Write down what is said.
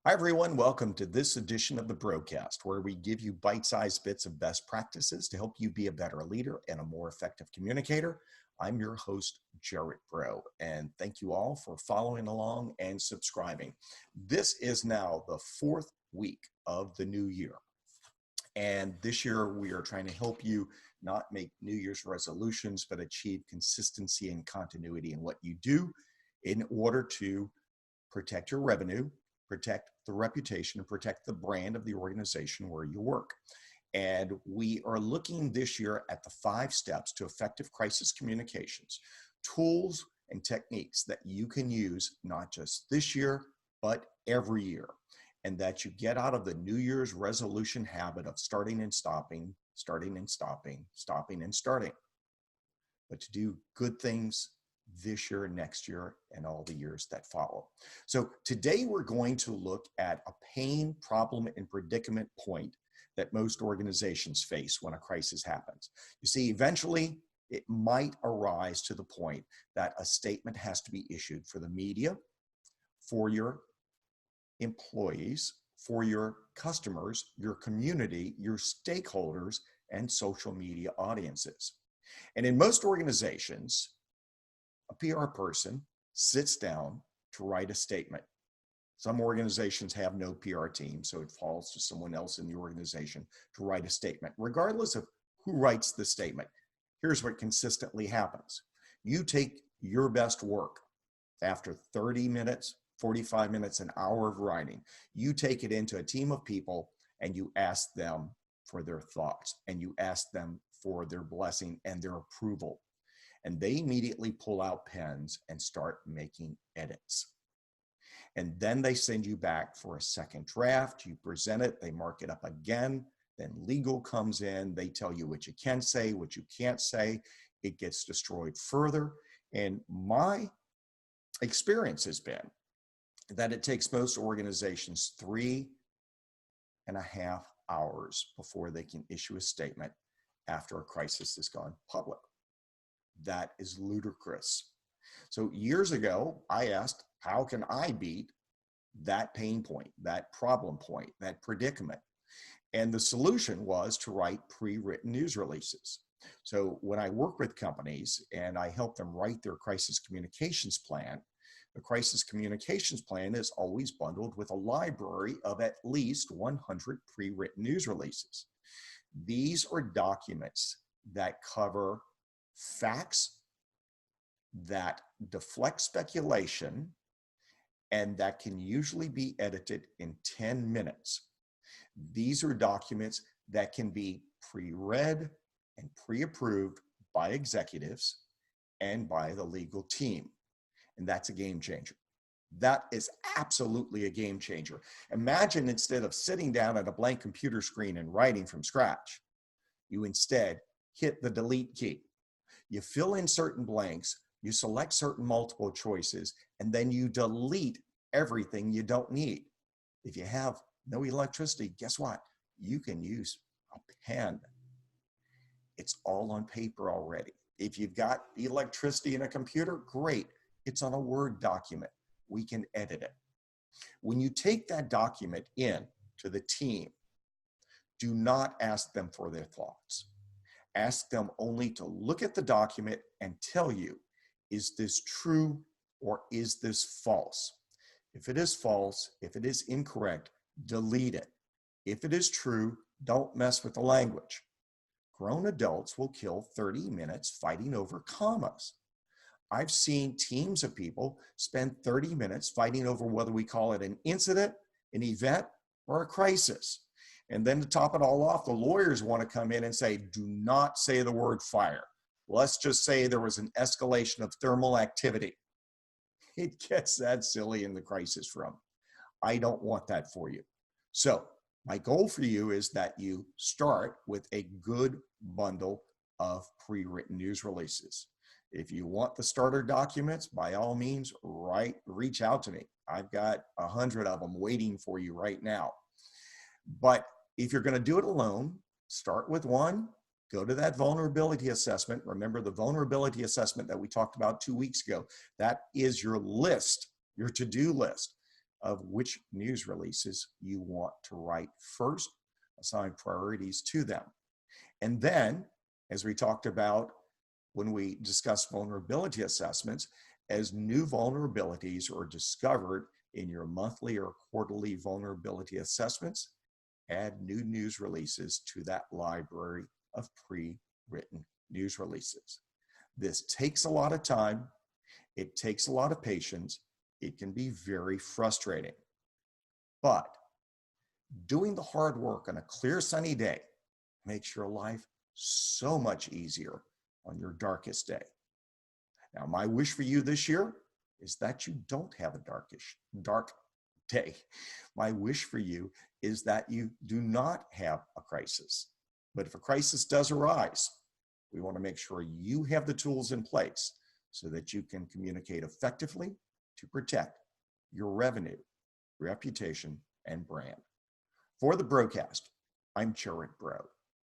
Hi, everyone. Welcome to this edition of the broadcast, where we give you bite-sized bits of best practices to help you be a better leader and a more effective communicator. I'm your host, Gerard Braud, and thank you all for following along and subscribing. This is now the fourth week of the new year. And this year, we are trying to help you not make New Year's resolutions, but achieve consistency and continuity in what you do in order to protect your revenue, protect the reputation, and protect the brand of the organization where you work. And we are looking this year at the 5 steps to effective crisis communications, tools and techniques that you can use not just this year, but every year. And that you get out of the New Year's resolution habit of starting and stopping, starting and stopping, stopping and starting. But to do good things this year, next year, and all the years that follow. So today we're going to look at a pain, problem, and predicament point that most organizations face when a crisis happens. You see, eventually it might arise to the point that a statement has to be issued for the media, for your employees, for your customers, your community, your stakeholders, and social media audiences. And in most organizations, a PR person sits down to write a statement. Some organizations have no PR team, so it falls to someone else in the organization to write a statement. Regardless of who writes the statement, here's what consistently happens. You take your best work after 30 minutes, 45 minutes, an hour of writing. You take it into a team of people and you ask them for their thoughts and you ask them for their blessing and their approval. And they immediately pull out pens and start making edits. And then they send you back for a second draft. You present it, they mark it up again. Then legal comes in, they tell you what you can say, what you can't say. It gets destroyed further. And my experience has been that it takes most organizations 3.5 hours before they can issue a statement after a crisis has gone public. That is ludicrous. So years ago, I asked, how can I beat that pain point, that problem point, that predicament? And the solution was to write pre-written news releases. So when I work with companies and I help them write their crisis communications plan, the crisis communications plan is always bundled with a library of at least 100 pre-written news releases. These are documents that cover facts, that deflect speculation, and that can usually be edited in 10 minutes. These are documents that can be pre-read and pre-approved by executives and by the legal team. And that's a game changer. That is absolutely a game changer. Imagine instead of sitting down at a blank computer screen and writing from scratch, you instead hit the delete key. You fill in certain blanks, you select certain multiple choices, and then you delete everything you don't need. If you have no electricity, guess what? You can use a pen. It's all on paper already. If you've got electricity in a computer, great. It's on a Word document. We can edit it. When you take that document in to the team, do not ask them for their thoughts. Ask them only to look at the document and tell you, is this true or is this false? If it is false, if it is incorrect, delete it. If it is true, don't mess with the language. Grown adults will kill 30 minutes fighting over commas. I've seen teams of people spend 30 minutes fighting over whether we call it an incident, an event, or a crisis. And then to top it all off, the lawyers want to come in and say, do not say the word fire. Let's just say there was an escalation of thermal activity. It gets that silly in the crisis room. I don't want that for you. So my goal for you is that you start with a good bundle of pre-written news releases. If you want the starter documents, by all means, reach out to me. I've got 100 of them waiting for you right now. But if you're going to do it alone, start with one, go to that vulnerability assessment. Remember the vulnerability assessment that we talked about 2 weeks ago. That is your list, your to-do list. of which news releases you want to write first, assign priorities to them. And then, as we talked about when we discussed vulnerability assessments, as new vulnerabilities are discovered in your monthly or quarterly vulnerability assessments, add new news releases to that library of pre-written news releases. This takes a lot of time. It takes a lot of patience. It can be very frustrating. But doing the hard work on a clear, sunny day makes your life so much easier on your darkest day. Now, my wish for you this year is that you don't have a dark day. My wish for you is that you do not have a crisis. But if a crisis does arise, we want to make sure you have the tools in place so that you can communicate effectively to protect your revenue, reputation, and brand. For the broadcast, I'm Gerard Braud.